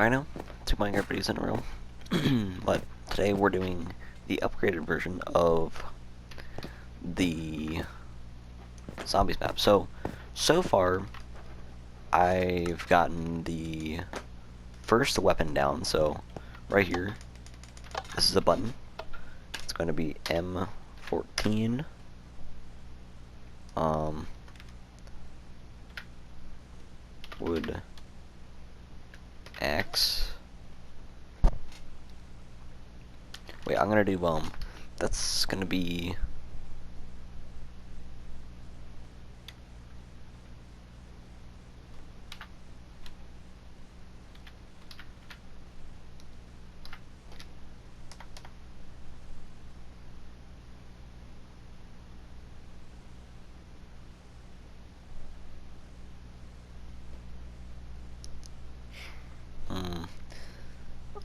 I know, 2 Minecraft videos in a row. But today we're doing the upgraded version of the zombies map. So far, I've gotten the first weapon down. So right here, this is a button. It's going to be M14. Wood X. Wait, I'm gonna do that's gonna be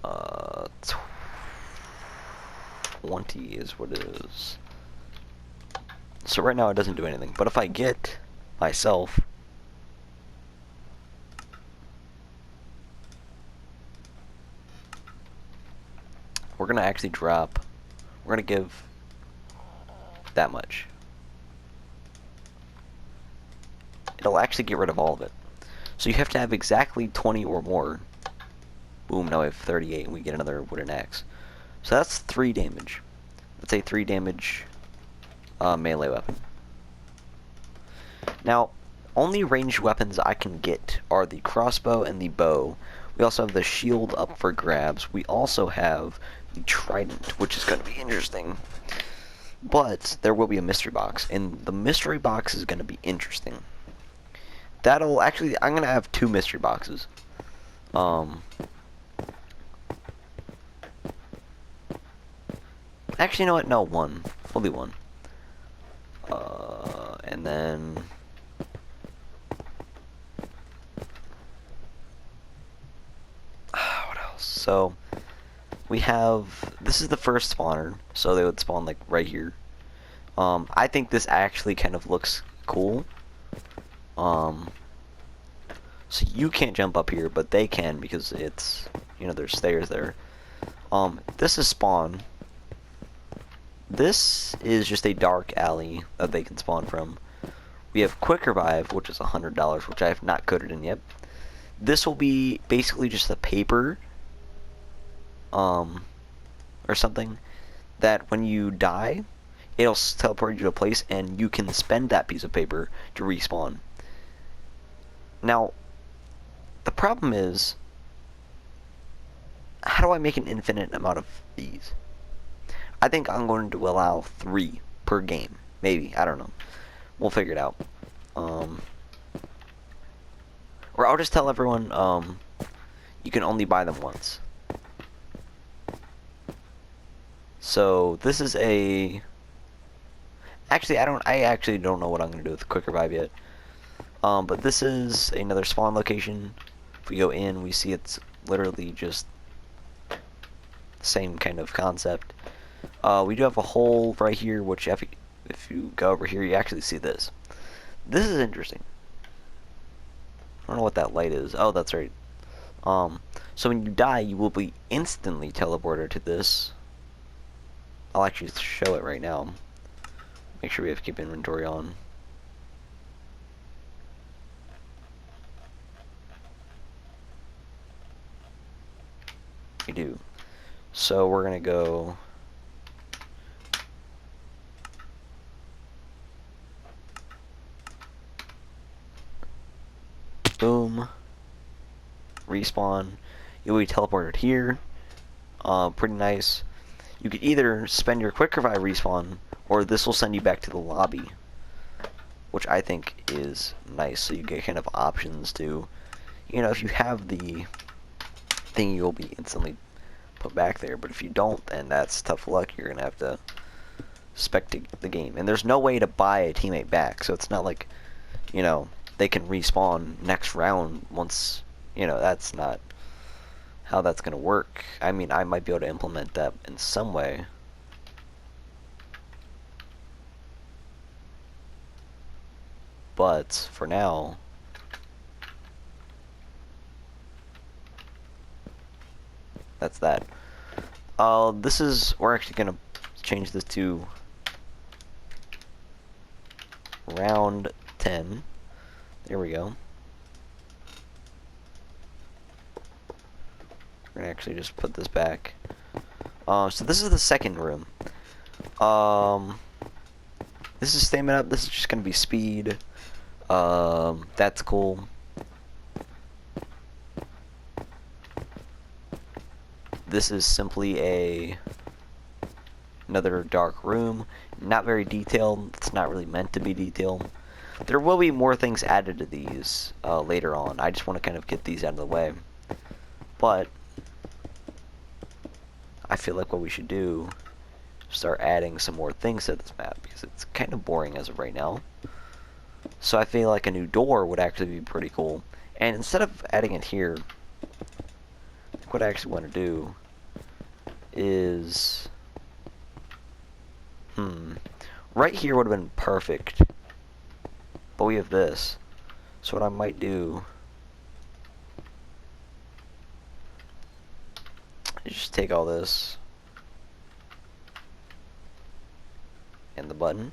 uh 20 is what it is. So right now it doesn't do anything, but if I get myself we're gonna actually drop, we're gonna give that much. It'll actually get rid of all of it. So you have to have exactly 20 or more. Boom, now we have 38 and we get another wooden axe. So that's 3 damage. That's a 3 damage melee weapon. Now, only ranged weapons I can get are the crossbow and the bow. We also have the shield up for grabs. We also have the trident, which is going to be interesting. But there will be a mystery box, and the mystery box is going to be interesting. That'll actually, I'm going to have 2 mystery boxes. Actually, you know what? No, 1. We'll do 1. And then what else? So we have, this is the first spawner, so they would spawn like right here. I think this actually kind of looks cool. So you can't jump up here, but they can because it's, you know, there's stairs there. This is spawn. This is just a dark alley that they can spawn from. We have quick revive, which is $100, which I have not coded in yet. This will be basically just a paper, or something, that when you die, it'll teleport you to a place, and you can spend that piece of paper to respawn. Now, the problem is, how do I make an infinite amount of these? I think I'm going to allow 3 per game. Maybe. I don't know. We'll figure it out. Or I'll just tell everyone, you can only buy them once. So, this is a... Actually, I actually don't know what I'm going to do with the quick revive yet. But this is another spawn location. If we go in, we see it's literally just the same kind of concept. We do have a hole right here, which if you go over here, you actually see this. This is interesting. I don't know what that light is. Oh, that's right. So when you die, you will be instantly teleported to this. I'll actually show it right now. Make sure we have keep inventory on. We do. So we're gonna go. Boom. Respawn. You'll be teleported here. Pretty nice. You could either spend your quick revive respawn, or this will send you back to the lobby, which I think is nice. So you get kind of options to, you know, if you have the thing, you'll be instantly put back there. But if you don't, then that's tough luck. You're gonna have to spectate the game, and there's no way to buy a teammate back. So it's not like, you know, they can respawn next round once, you know, that's not how that's gonna work. I mean, I might be able to implement that in some way. But for now, that's that. We're actually gonna change this to round 10. There we go. We're gonna actually just put this back. So this is the second room. This is stamina up. This is just gonna be speed. That's cool. This is simply another dark room. Not very detailed. It's not really meant to be detailed. There will be more things added to these later on. I just want to kind of get these out of the way. But I feel like what we should do is start adding some more things to this map because it's kind of boring as of right now. So I feel like a new door would actually be pretty cool. And instead of adding it here, what I actually want to do is right here would have been perfect, but we have this. So what I might do is just take all this and the button,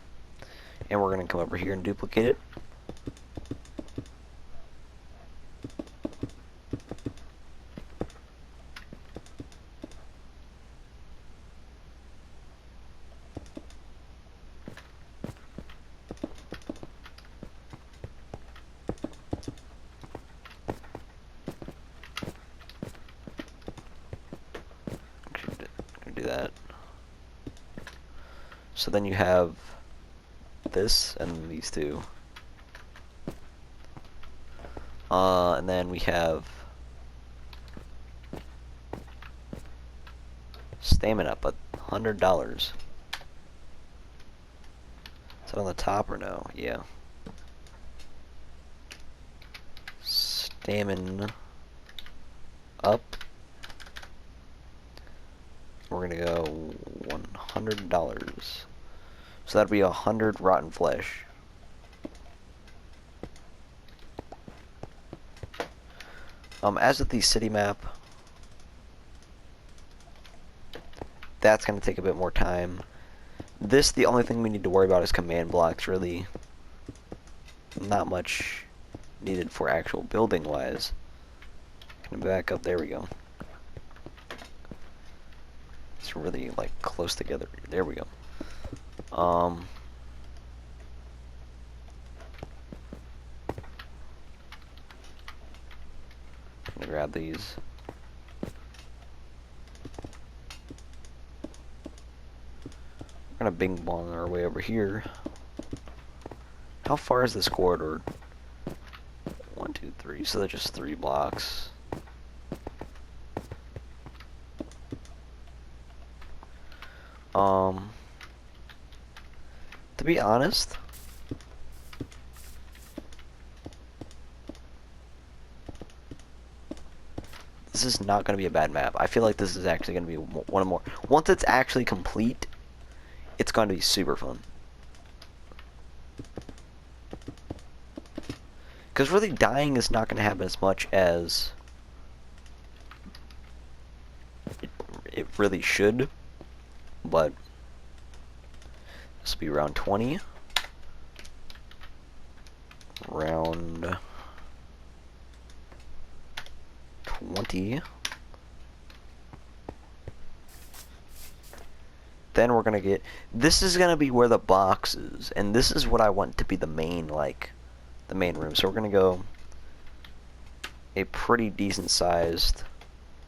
and we're gonna come over here and duplicate it. Do that. So then you have this and these two. And then we have stamina, but $100. Is that on the top or no? Yeah. Stamina up. We're gonna go $100. So that'd be 100 rotten flesh. As with the city map, that's gonna take a bit more time. The only thing we need to worry about is command blocks, really. Not much needed for actual building wise. Gonna back up, there we go. It's really like close together. There we go. I'm gonna grab these. We're gonna bing bong our way over here. How far is this corridor? 1, 2, 3. So they're just 3 blocks. To be honest, this is not going to be a bad map. I feel like this is actually going to be one of more. Once it's actually complete, it's going to be super fun. Because really dying is not going to happen as much as it really should. But this will be round 20. Round 20. Then we're gonna get, this is gonna be where the box is, and this is what I want to be the main, like, the main room. So we're gonna go a pretty decent sized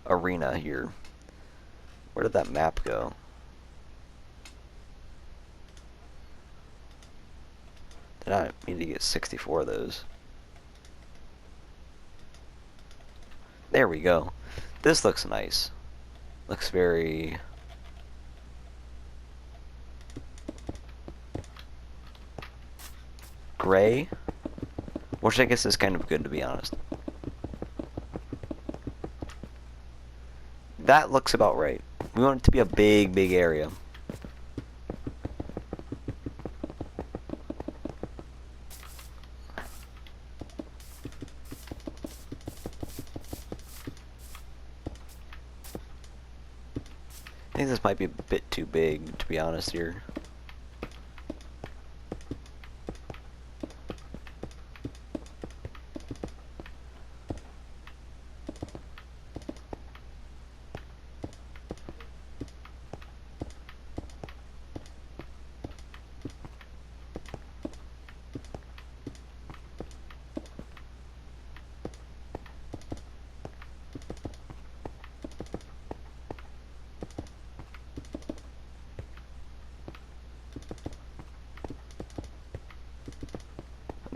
arena here. Where did that map go? Did I mean to get 64 of those? There we go. This looks nice. Looks very gray, which I guess is kind of good, to be honest. That looks about right. We want it to be a big, big area. I think this might be a bit too big, to be honest here.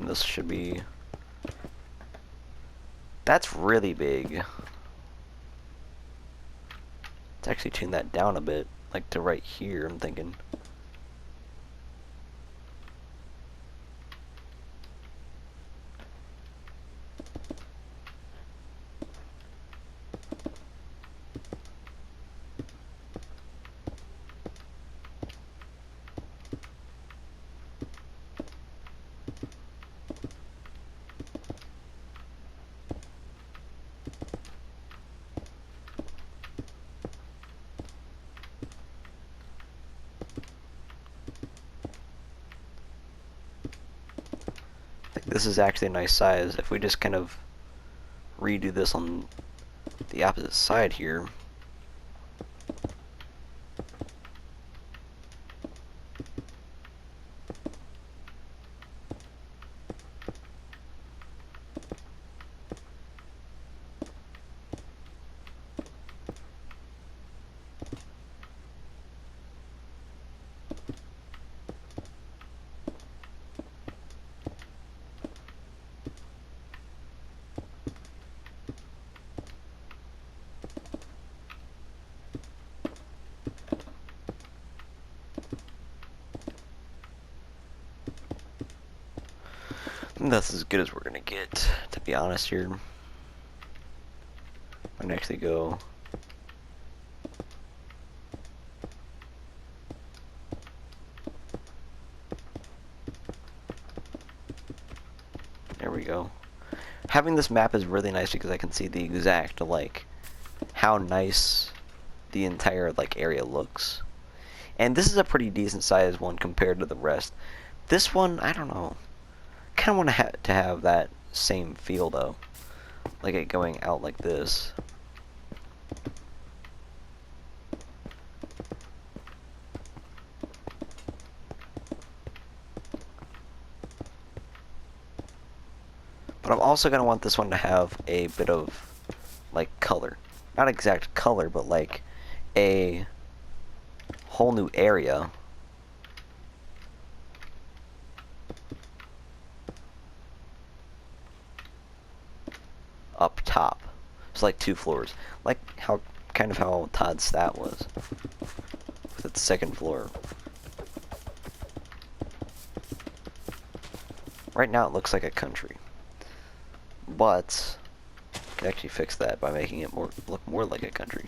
This should be... That's really big. Let's actually tune that down a bit, like to right here, I'm thinking. This is actually a nice size. If we just kind of redo this on the opposite side here. That's as good as we're gonna get, to be honest here. I can actually go... There we go. Having this map is really nice because I can see the exact, like, how nice the entire, like, area looks. And this is a pretty decent sized one compared to the rest. This one, I don't know. Kind of want to have that same feel though, like it going out like this. But I'm also gonna want this one to have a bit of like color, not exact color, but like a whole new area. Up top. It's like 2 floors. Like how kind of how Todd's stat was. With its 2nd floor. Right now it looks like a country. But you can actually fix that by making it look more like a country.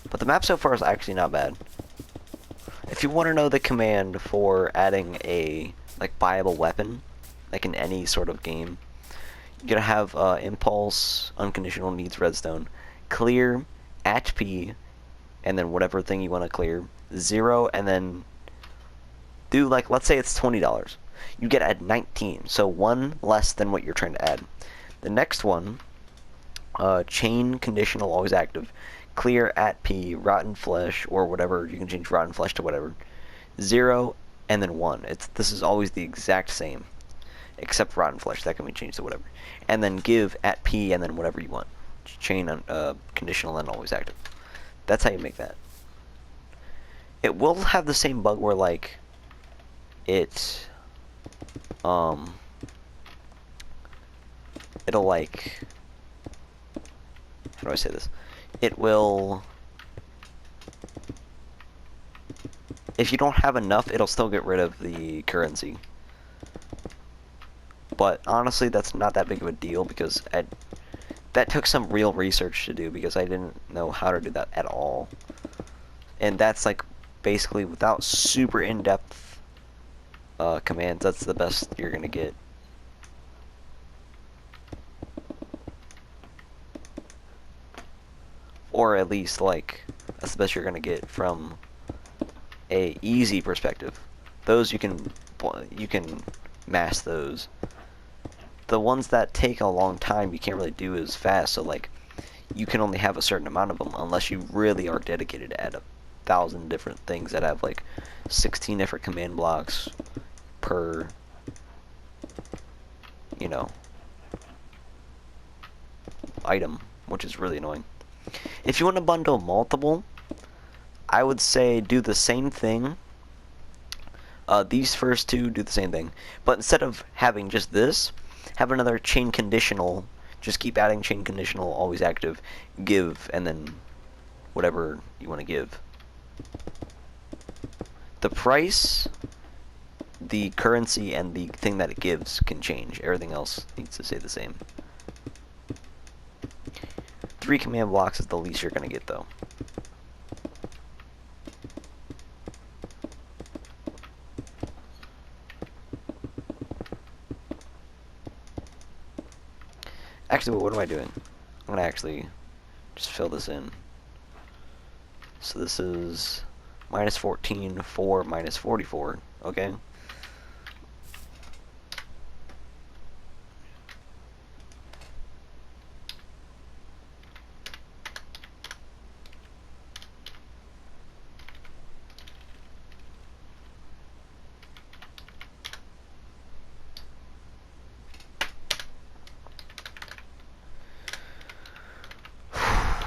But the map so far is actually not bad. If you want to know the command for adding a like buyable weapon, like in any sort of game, you're gonna have impulse, unconditional needs redstone, clear, HP, and then whatever thing you want to clear, 0, and then do like, let's say it's $20. You get at 19, so 1 less than what you're trying to add. The next one, chain conditional always active, clear at P, rotten flesh, or whatever, you can change rotten flesh to whatever, 0, and then 1. This is always the exact same. Except rotten flesh, that can be changed to whatever. And then give at P and then whatever you want. Chain conditional and always active. That's how you make that. It will have the same bug where like it it'll like, how do I say this? It will, if you don't have enough, it'll still get rid of the currency. But honestly, that's not that big of a deal because that took some real research to do because I didn't know how to do that at all. And that's like basically without super in-depth commands, that's the best you're gonna get. or at least like that's the best you're gonna get from a easy perspective. Those you can mask those. The ones that take a long time you can't really do as fast, so like you can only have a certain amount of them unless you really are dedicated to add 1,000 different things that have like 16 different command blocks per, you know, item, which is really annoying. If you want to bundle multiple, I would say do the same thing. These first two do the same thing, but instead of having just this, have another chain conditional. Just keep adding chain conditional, always active, give, and then whatever you want to give. The price, the currency, and the thing that it gives can change. Everything else needs to stay the same. 3 command blocks is the least you're going to get, though. Actually, what am I doing? I'm going to actually just fill this in. So this is minus 14, 4, minus 44, okay?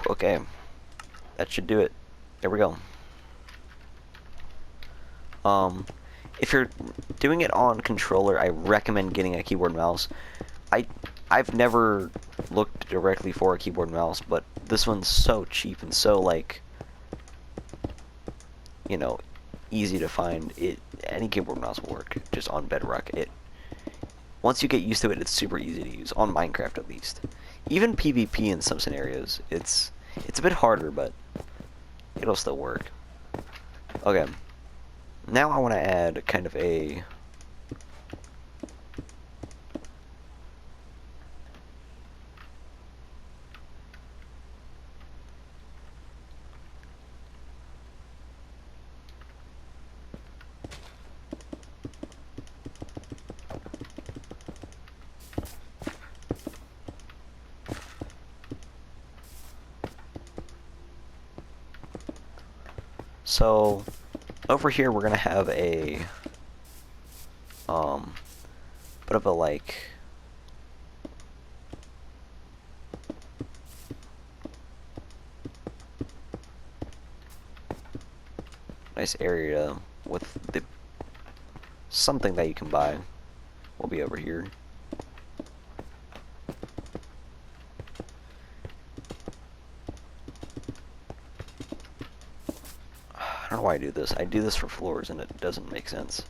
Okay, that should do it. There we go. If you're doing it on controller, I recommend getting a keyboard and mouse. I've never looked directly for a keyboard and mouse, but this one's so cheap and so like, you know, easy to find. Any keyboard and mouse will work just on Bedrock. Once you get used to it, it's super easy to use on Minecraft at least. Even PvP in some scenarios, it's a bit harder, but it'll still work. Okay. Now I want to add kind of a so over here we're gonna have a bit of a like nice area with the something that you can buy will be over here. I don't know why I do this. I do this for floors and it doesn't make sense.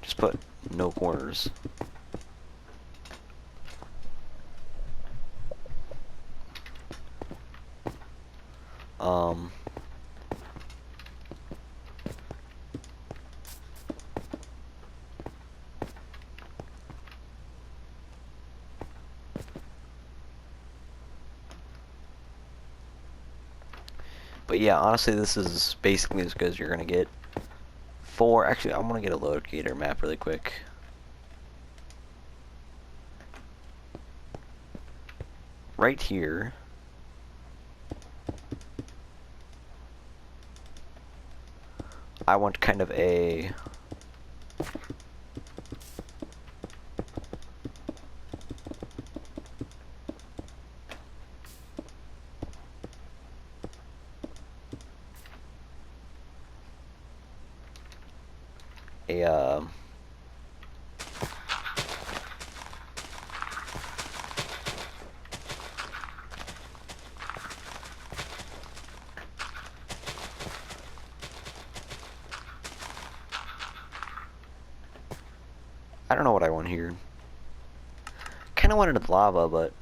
Just put no corners. But yeah, honestly, this is basically as good as you're gonna get. Actually, I'm gonna get a locator map really quick. Right here. I want kind of a I don't know what I want here. Kinda wanted lava, but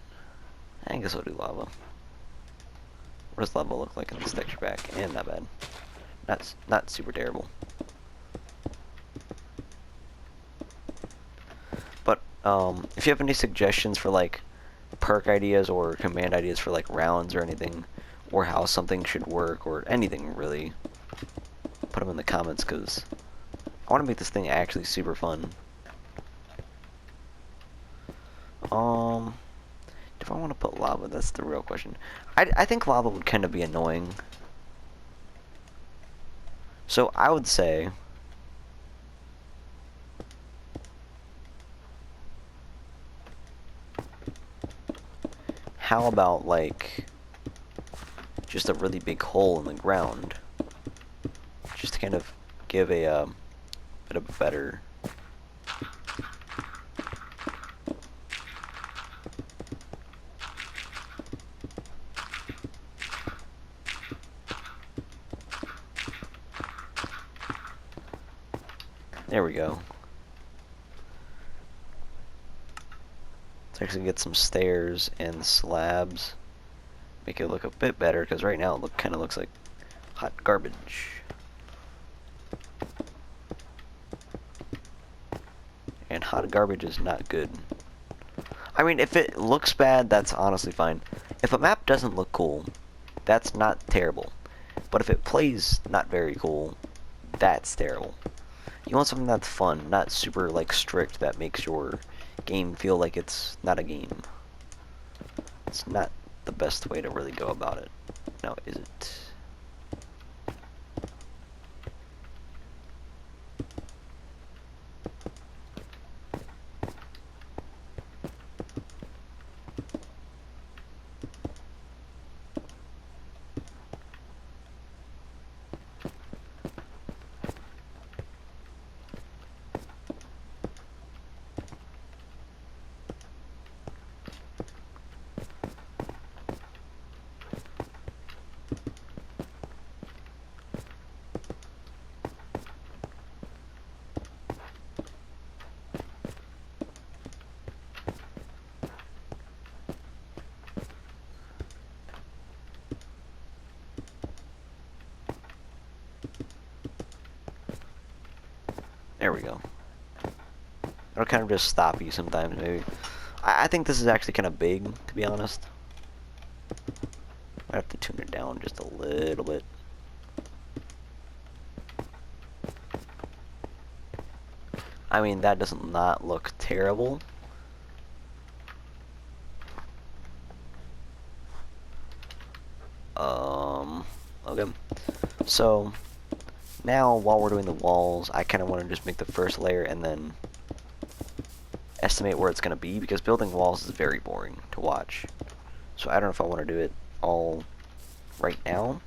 I guess I'll do lava. What does lava look like in this texture pack? And not bad. Not super terrible. But if you have any suggestions for like perk ideas or command ideas for like rounds or anything, or how something should work or anything really, put them in the comments, because I want to make this thing actually super fun. If I want to put lava, that's the real question. I think lava would kind of be annoying. So I would say, how about like just a really big hole in the ground, just to kind of give a bit of a better. There we go. Let's actually get some stairs and slabs. Make it look a bit better, because right now it kind of looks like hot garbage. And hot garbage is not good. I mean, if it looks bad, that's honestly fine. If a map doesn't look cool, that's not terrible. But if it plays not very cool, that's terrible. You want something that's fun, not super like strict, that makes your game feel like it's not a game. It's not the best way to really go about it. Now, is it? There we go. It'll kind of just stop you sometimes, maybe. I think this is actually kind of big, to be honest. I have to tune it down just a little bit. I mean, that does not look terrible. Okay. So, now while we're doing the walls, I kind of want to just make the first layer and then estimate where it's going to be, because building walls is very boring to watch. So I don't know if I want to do it all right now.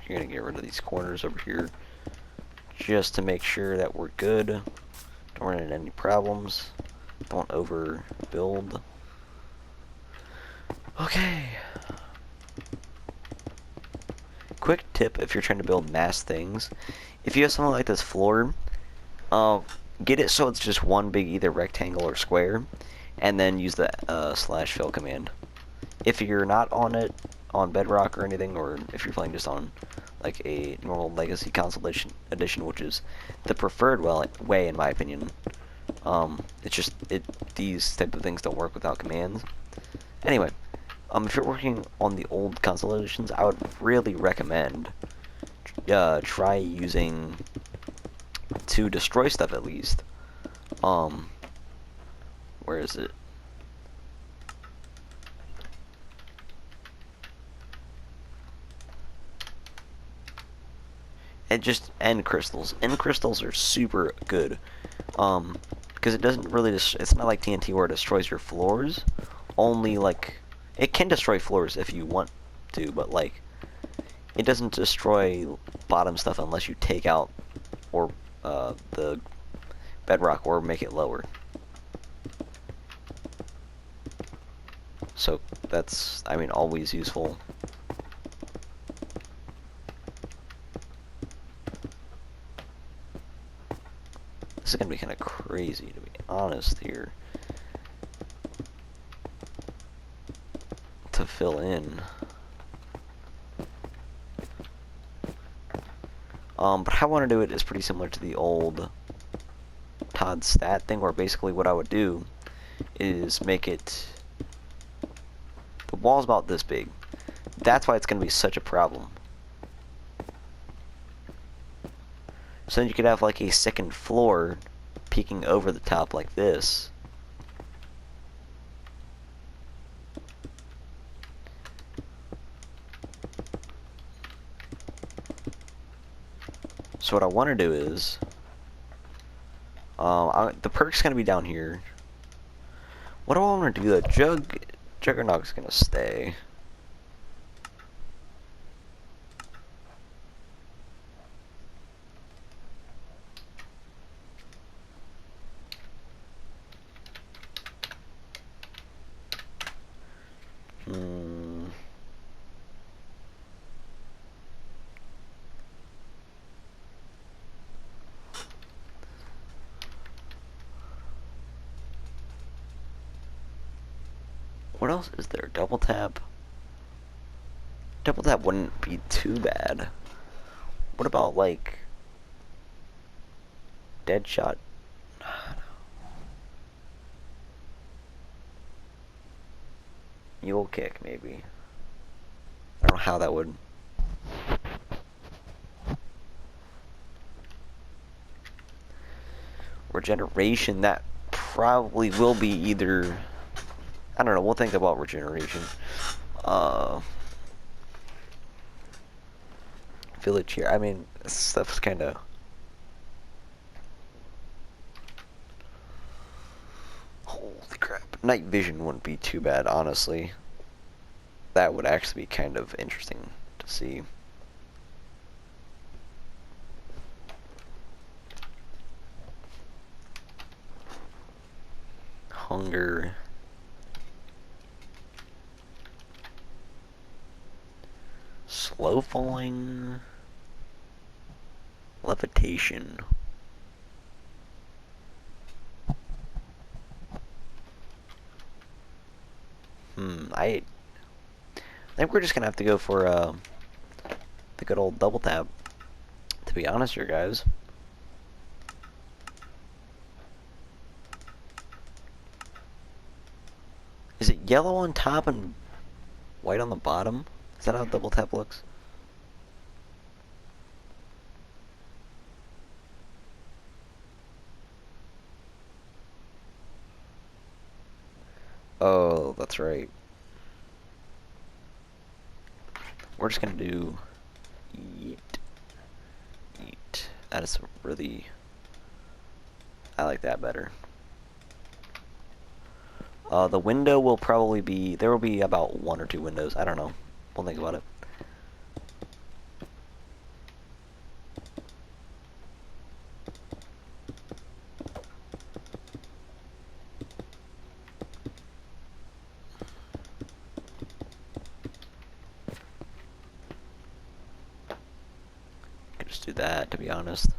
You're going to get rid of these corners over here just to make sure that we're good. Don't run into any problems. Don't overbuild. Okay. Quick tip if you're trying to build mass things. If you have something like this floor, get it so it's just one big either rectangle or square, and then use the /fill command. If you're not on it on Bedrock or anything, or if you're playing just on like a normal Legacy Console edition, which is the preferred way in my opinion, it's just these type of things don't work without commands. Anyway, if you're working on the old console editions, I would really recommend try using to destroy stuff at least. Where is it? And just end crystals. End crystals are super good. Because it doesn't really it's not like TNT where it destroys your floors. Only like it can destroy floors if you want to, but like it doesn't destroy bottom stuff unless you take out or the bedrock or make it lower. So that's, I mean, always useful. This is gonna be kind of crazy, to be honest here, to fill in. But how I want to do it is pretty similar to the old Todd stat thing, where basically what I would do is make it, the wall's about this big. That's why it's going to be such a problem. So then you could have like a second floor peeking over the top like this. So what I want to do is, the perk's going to be down here. What do I want to do? The Juggernaut's going to stay. What else is there? Double tap? Double tap wouldn't be too bad. What about, like, dead shot? Mule kick, maybe. I don't know how that would. Regeneration, that probably will be either, I don't know, we'll think about regeneration. Village here, I mean, stuff's kinda, holy crap. Night vision wouldn't be too bad, honestly. That would actually be kind of interesting to see. Hunger. Slow falling. Levitation. I think we're just gonna have to go for the good old double tap, to be honest here, guys. Is it yellow on top and white on the bottom? Is that how double tap looks? Oh, that's right. We're just gonna do yeet. Yeet. That is really, I like that better. The window will probably be, there will be about 1 or 2 windows. I don't know. We'll think about it. Could just do that, to be honest.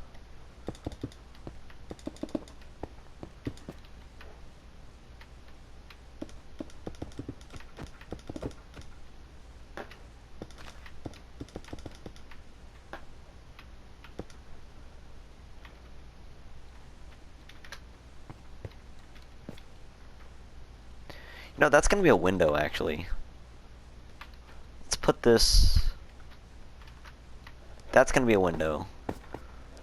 No, that's gonna be a window, actually. Let's put this. That's gonna be a window.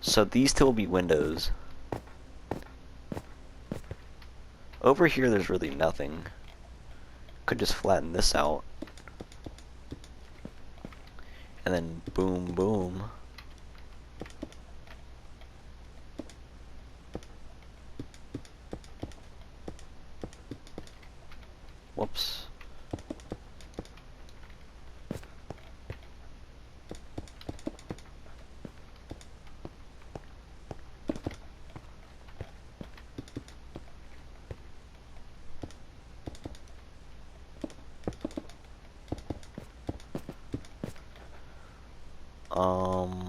So these two will be windows. Over here, there's really nothing. Could just flatten this out. And then boom, boom. Whoops.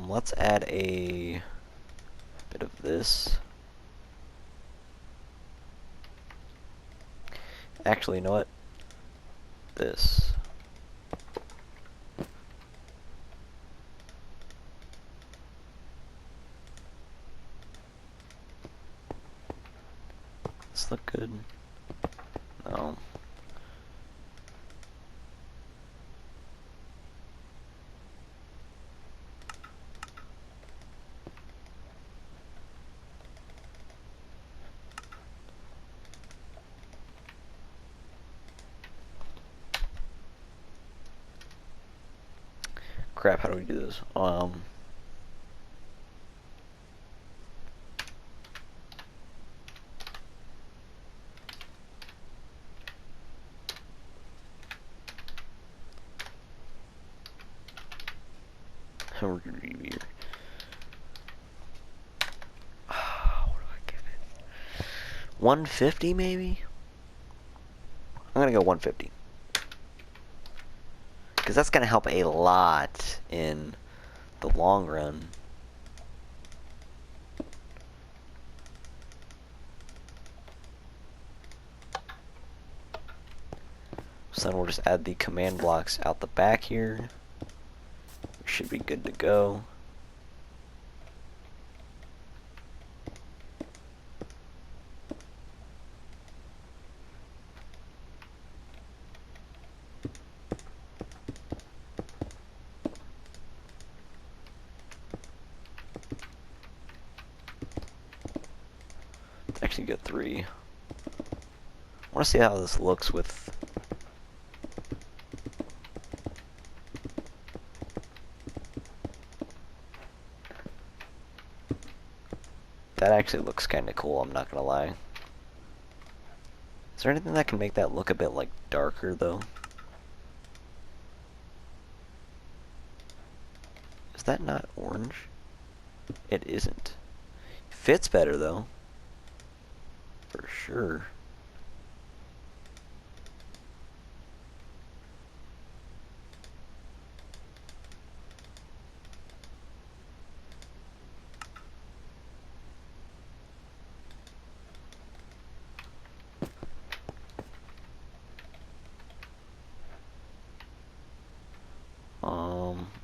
Let's add a bit of this. Actually, you know what? This. look good? No. Crap, how do we do this? What do I give it? 150 maybe? I'm gonna go 150. Because that's gonna help a lot in the long run. So then we'll just add the command blocks out the back here. We should be good to go. Let's actually get 3. I want to see how this looks with... That actually looks kind of cool, I'm not gonna lie. Is there anything that can make that look a bit like darker though? Is that not orange? It isn't. Fits better though. For sure.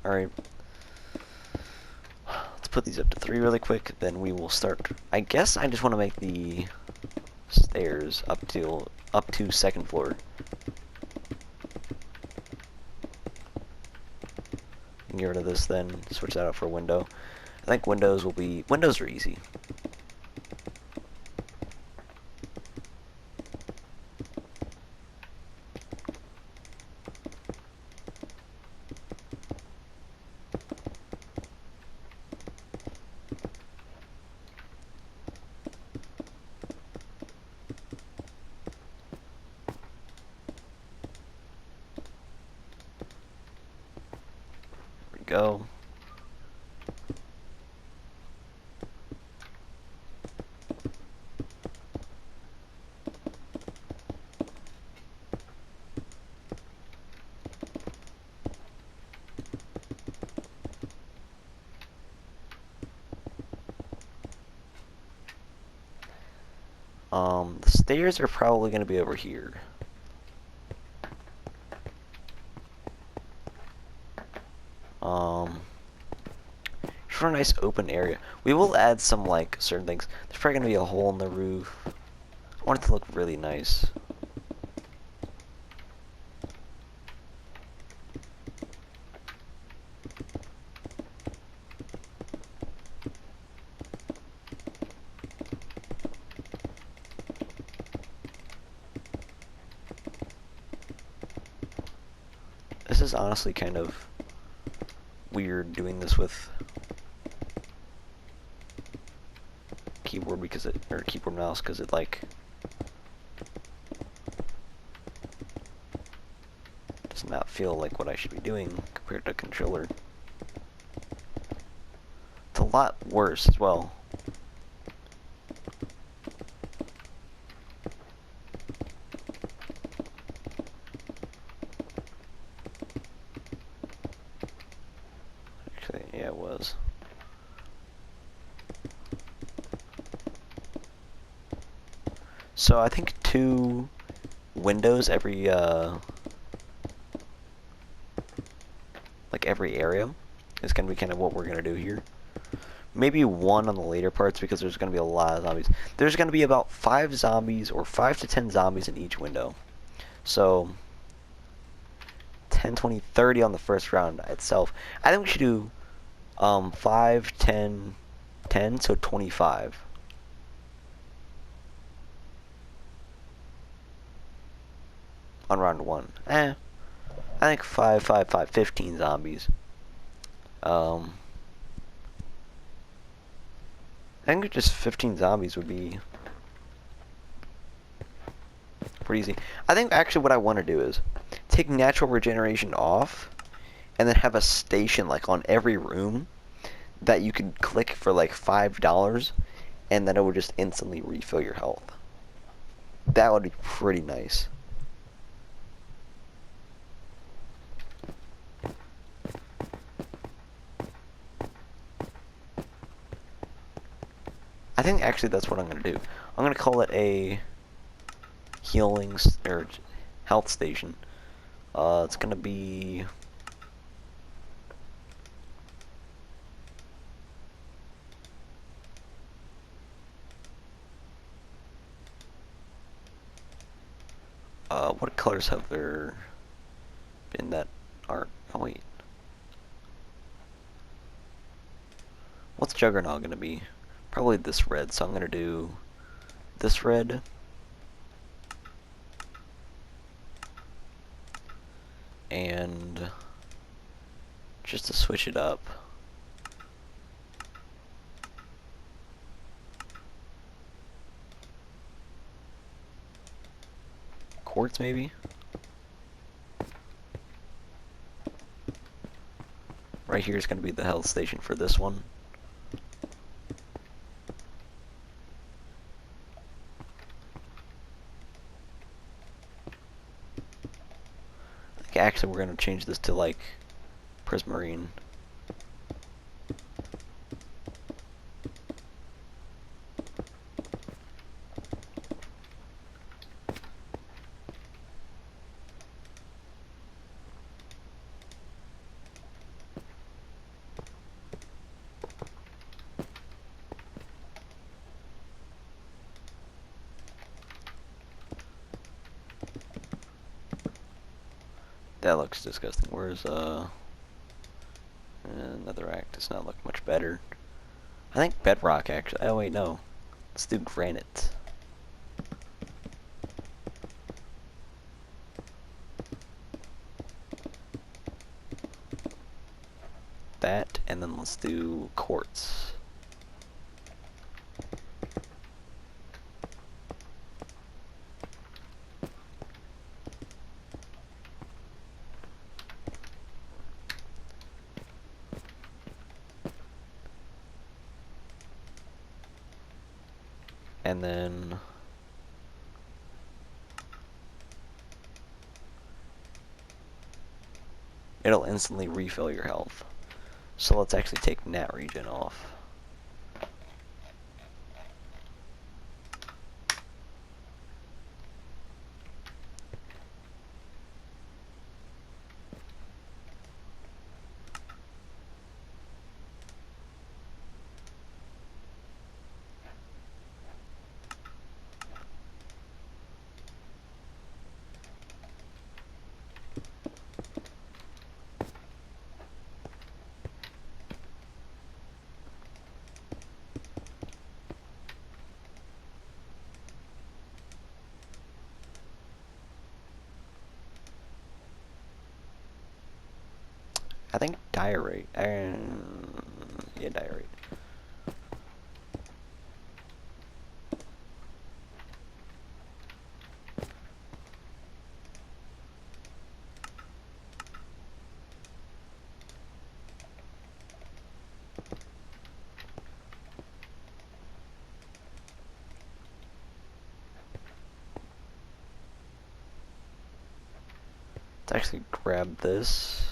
Alright. Let's put these up to 3 really quick, then we will start. I guess I just want to make the stairs up to 2nd floor. Get rid of this then, switch that out for a window. I think windows are easy. Go. The stairs are probably going to be over here. For a nice open area. We will add some, like, certain things. There's probably going to be a hole in the roof. I want it to look really nice. This is honestly kind of weird doing this with keyboard because it, or keyboard mouse, because it like does not feel like what I should be doing compared to a controller. It's a lot worse as well. Actually, yeah, it was. So I think 2 windows every like every area is gonna be kind of what we're gonna do here. Maybe one on the later parts because there's going to be a lot of zombies. There's going to be about 5 zombies or 5 to 10 zombies in each window. So 10, 20, 30 on the first round itself. I think we should do 5, 10, 10, so 25. On round 1. I think 5, 5, 5, 15 zombies. I think just 15 zombies would be pretty easy. I think actually what I want to do is take natural regeneration off and then have a station like on every room that you can click for like $5 and then it would just instantly refill your health. That would be pretty nice. I think actually that's what I'm going to do. I'm going to call it a healing or health station. It's going to be what colors have there been that aren't? Oh wait. What's Juggernaut going to be? Probably this red, so I'm going to do this red. And just to switch it up. Quartz maybe? Right here is going to be the health station for this one. Actually, we're going to change this to like Prismarine. That looks disgusting. Where's Netherrack does not look much better. I think Bedrock actually. Oh wait, no. Let's do Granite. That, and then let's do Quartz. And then it'll instantly refill your health. So let's actually take Nat Regen off. I think Diorite. Yeah, Diorite. Let's actually grab this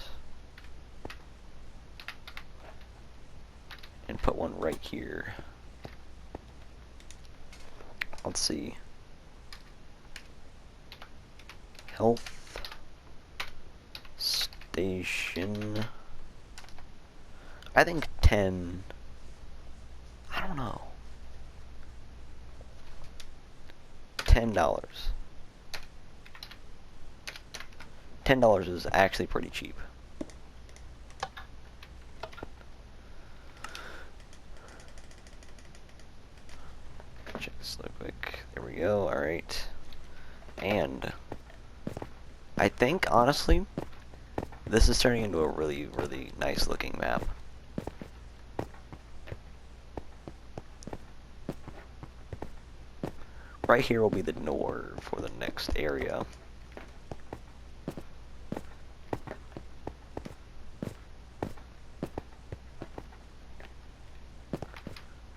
and put one right here. Let's see. Health station. I think 10 don't know. $10. $10 is actually pretty cheap. Check this real quick. There we go. Alright. And I think, honestly, this is turning into a really, really nice looking map. Right here will be the door for the next area.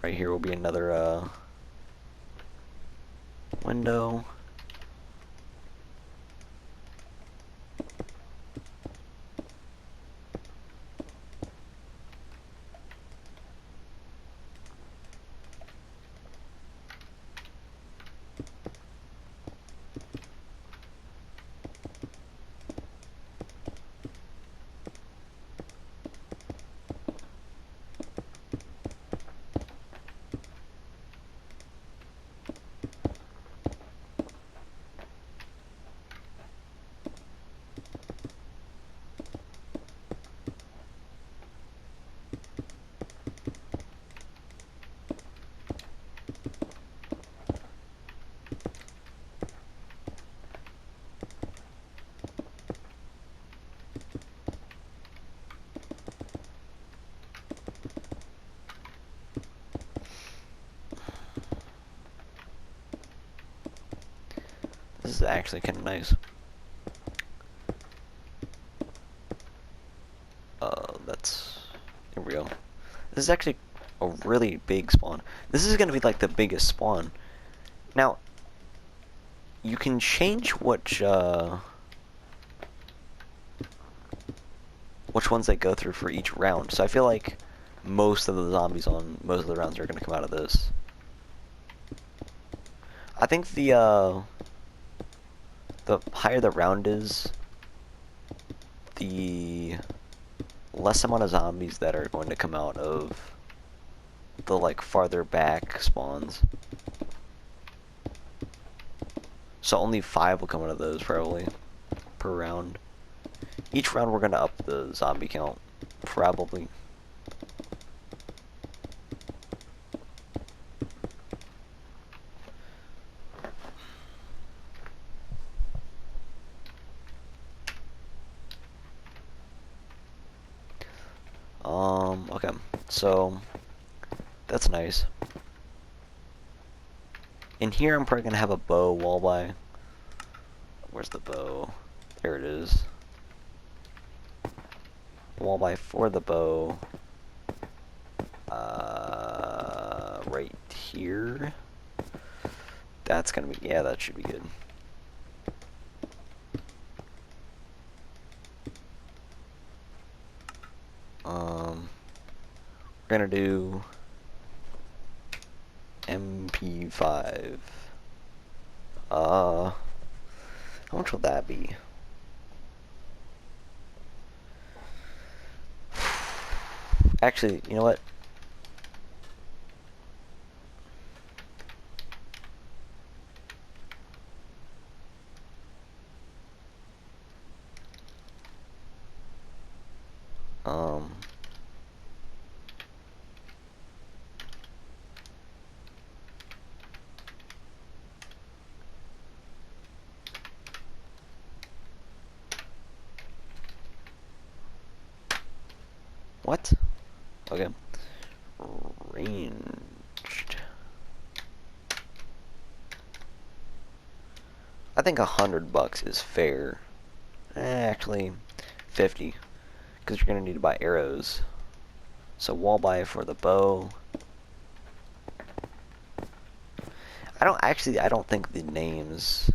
Right here will be another window. This is actually kind of nice. Here we go. This is actually a really big spawn. This is going to be like the biggest spawn. Now, you can change which ones they go through for each round. So I feel like most of the zombies on most of the rounds are going to come out of this. I think the higher the round is, the less amount of zombies that are going to come out of the like farther back spawns. So only 5 will come out of those probably per round. Each round we're gonna up the zombie count, probably. Okay, so that's nice. In here, I'm probably gonna have a bow wall by. Where's the bow? There it is. Wall by for the bow. Right here. That's gonna be, yeah, that should be good. We're gonna do MP5. How much will that be? Actually, you know what? What? Okay. Ranged. I think $100 is fair. Actually, 50, because you're gonna need to buy arrows. So wall buy for the bow. I don't think the names.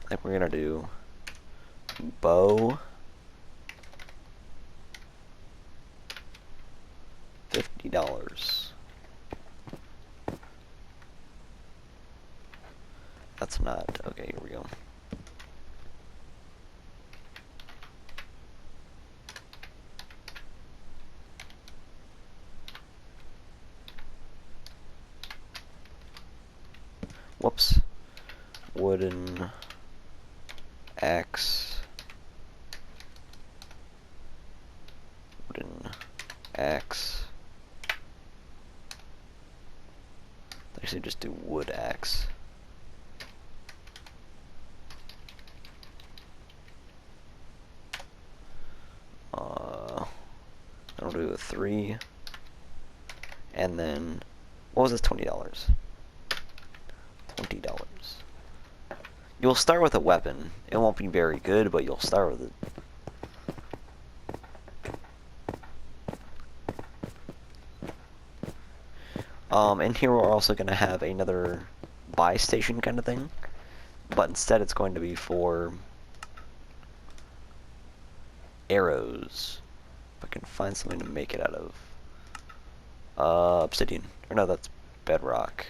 Like we're gonna do bow. $50. That's not okay. Here we go. whoops, wooden axe, wooden axe. Actually, just do wood axe. I'll do a 3, and then what was this? $20. $20. You'll start with a weapon. It won't be very good, but you'll start with it. And here we're also going to have another buy station kind of thing, but instead it's going to be for arrows. If I can find something to make it out of. Obsidian. Or no, that's bedrock.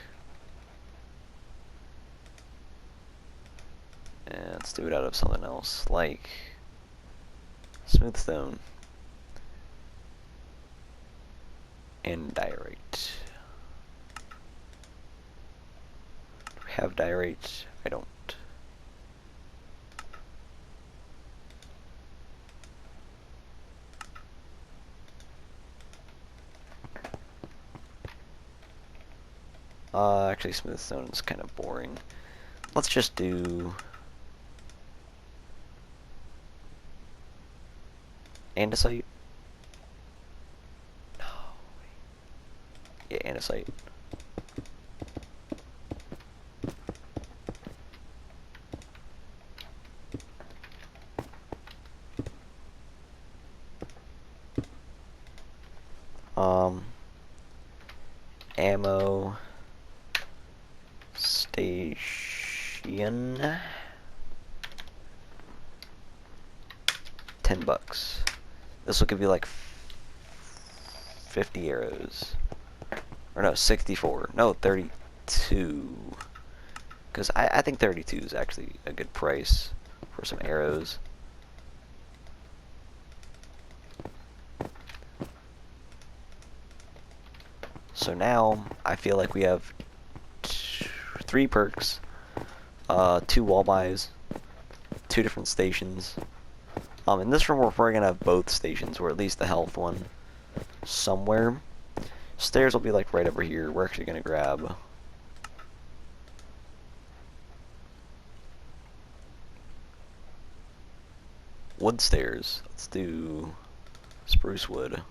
And let's do it out of something else, like smooth stone and diorite. Do we have diorite? I don't. Actually, smooth stone is kind of boring. Let's just do andesite. No. Yeah, andesite. Ammo station. $10. This will give you like 50 arrows. Or no, 64. No, 32. Because I think 32 is actually a good price for some arrows. So now, I feel like we have 3 perks, 2 wall buys, 2 different stations. In this room, we're probably going to have both stations, or at least the health one, somewhere. Stairs will be like right over here. We're actually going to grab wood stairs. Let's do spruce wood.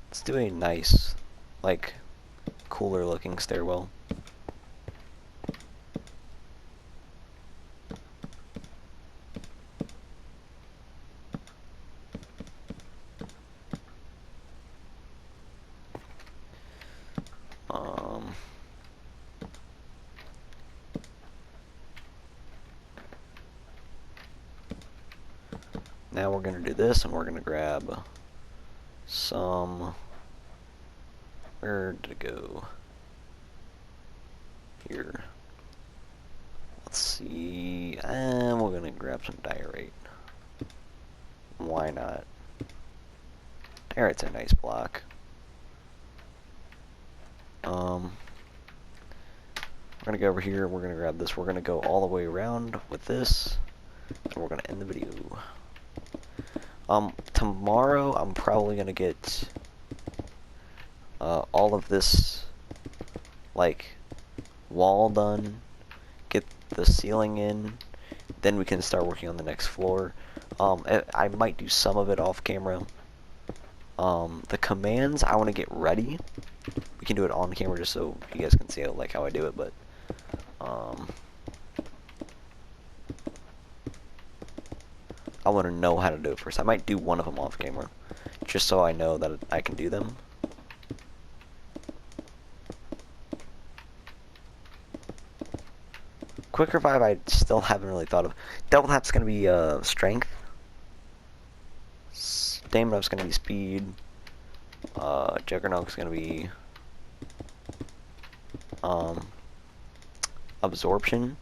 Let's do a nice, like, cooler looking stairwell. Now we're going to do this, and we're going to grab some, where did it go? Here. Let's see, and we're going to grab some diorite. Why not? Diorite's a nice block. We're going to go over here, we're going to grab this, we're going to go all the way around with this, and we're going to end the video. Tomorrow I'm probably gonna get all of this, like, wall done, get the ceiling in, then we can start working on the next floor. I might do some of it off camera. The commands I want to get ready. We can do it on camera just so you guys can see like how I do it, but I want to know how to do it first. I might do one of them off camera, just so I know that I can do them. Quick revive I still haven't really thought of. Double tap's going to be strength. Stamina's going to be speed. Juggernaut's going to be absorption.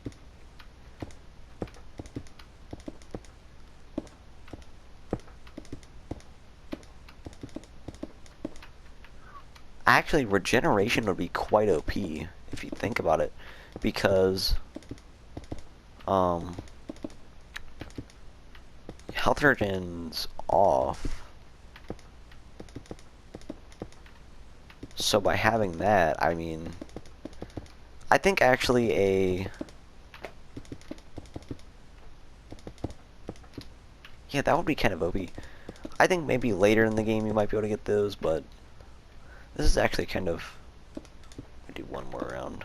Actually, regeneration would be quite OP if you think about it, because um, health regen's off. So by having that, I mean, I think actually yeah, that would be kind of OP. I think maybe later in the game you might be able to get those, but this is actually kind of, I do one more round.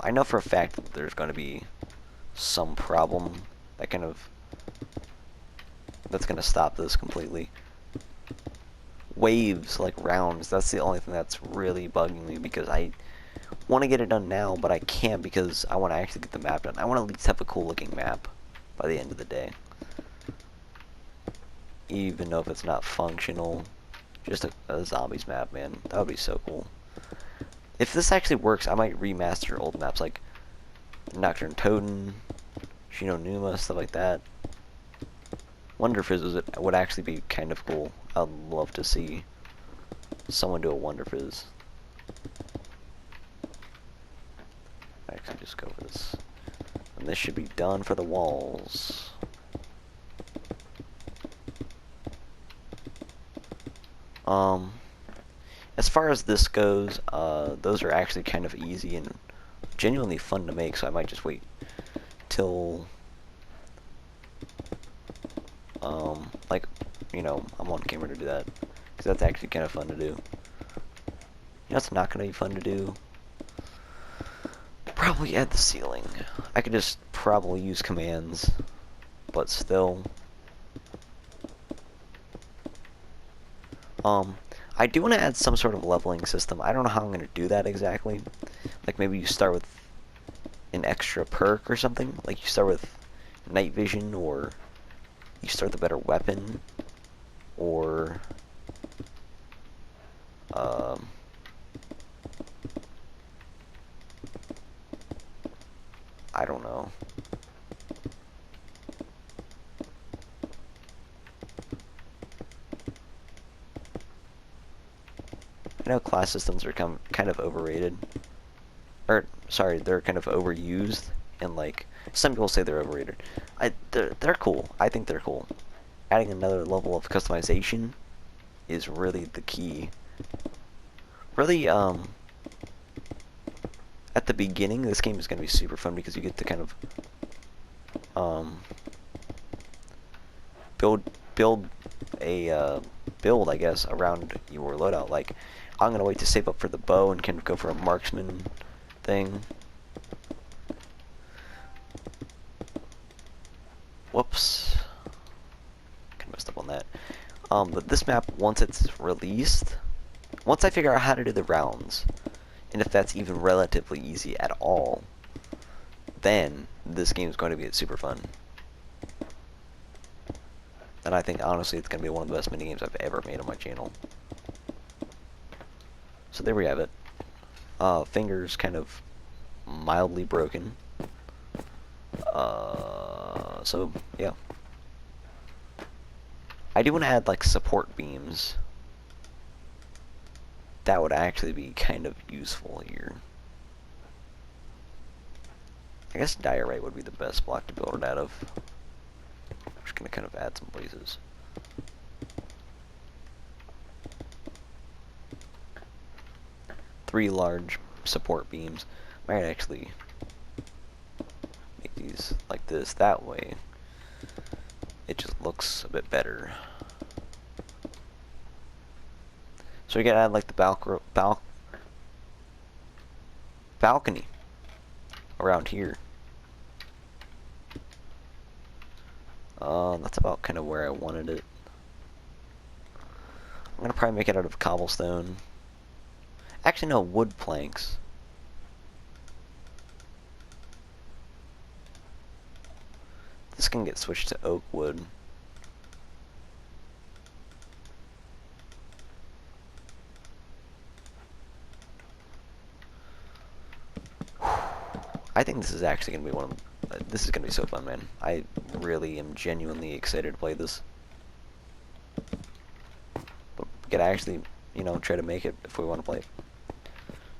I know for a fact that there's going to be some problem that that's going to stop this completely. Waves, like rounds, that's the only thing that's really bugging me, because I want to get it done now, but I can't because I want to actually get the map done. I want to at least have a cool looking map by the end of the day. Even though if it's not functional, just a zombies map, man. That would be so cool. If this actually works, I might remaster old maps like Nocturne Totem, Shino Numa, stuff like that. Wonder Fizz would actually be kind of cool. I'd love to see someone do a Wonder Fizz. Actually, just go for this. And this should be done for the walls. As far as this goes, those are actually kind of easy and genuinely fun to make, so I might just wait till, like, you know, I'm on camera to do that, because that's actually kind of fun to do. You know, it's not going to be fun to do. Probably add the ceiling. I could just probably use commands, but still. I do want to add some sort of leveling system. I don't know how I'm going to do that exactly. Like maybe you start with an extra perk or something. Like you start with night vision, or you start with a better weapon, or I don't know. I know class systems are kind of overrated. Or, sorry, they're kind of overused, and like, some people say they're overrated. They're cool. I think they're cool. Adding another level of customization is really the key. Really, at the beginning, this game is going to be super fun because you get to kind of, build a, build, I guess, around your loadout. Like, I'm going to wait to save up for the bow and kind of go for a marksman thing. Whoops. Kind of messed up on that. But this map, once it's released, once I figure out how to do the rounds, and if that's even relatively easy at all, then this game is going to be super fun. And I think, honestly, it's going to be one of the best minigames I've ever made on my channel. So there we have it. Fingers kind of mildly broken. So, yeah. I do want to add, like, support beams. That would actually be kind of useful here. I guess diorite would be the best block to build it out of. I'm just going to kind of add some blazes. Three large support beams. Might actually make these like this. That way, it just looks a bit better. So we gotta add like the balcony around here. That's about kind of where I wanted it. I'm gonna probably make it out of cobblestone. Actually, no, wood planks. This can get switched to oak wood. I think this is actually gonna be this is gonna be so fun, man. I really am genuinely excited to play this. But we gotta actually, you know, try to make it if we want to play it.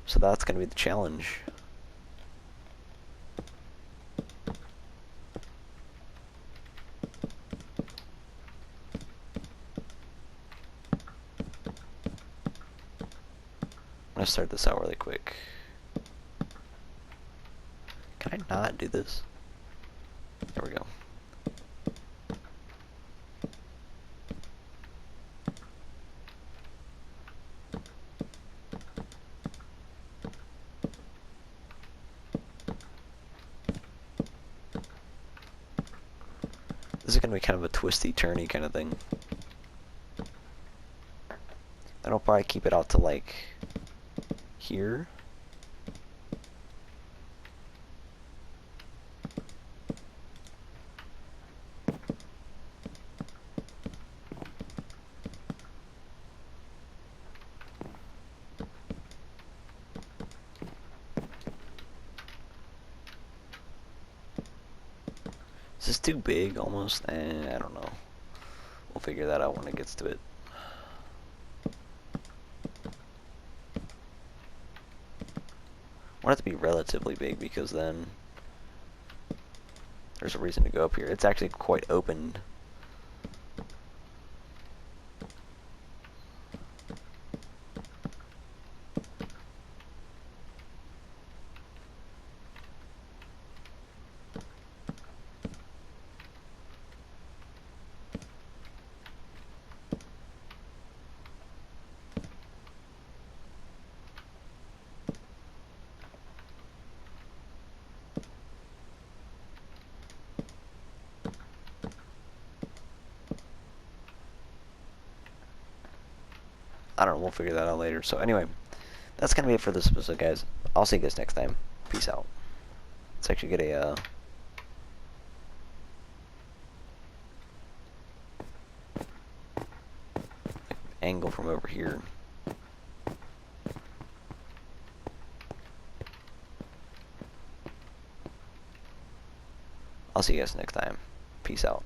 So that's gonna be the challenge. I'm gonna start this out really quick. Can I not do this? There we go. This is gonna be kind of a twisty, turny kind of thing. And I'll probably keep it out to like here. Is this too big almost? I don't know. We'll figure that out when it gets to it. I want it to be relatively big because then there's a reason to go up here. It's actually quite open. I don't know, we'll figure that out later. So anyway, that's gonna be it for this episode, guys. I'll see you guys next time. Peace out. Let's actually get a angle from over here. I'll see you guys next time. Peace out.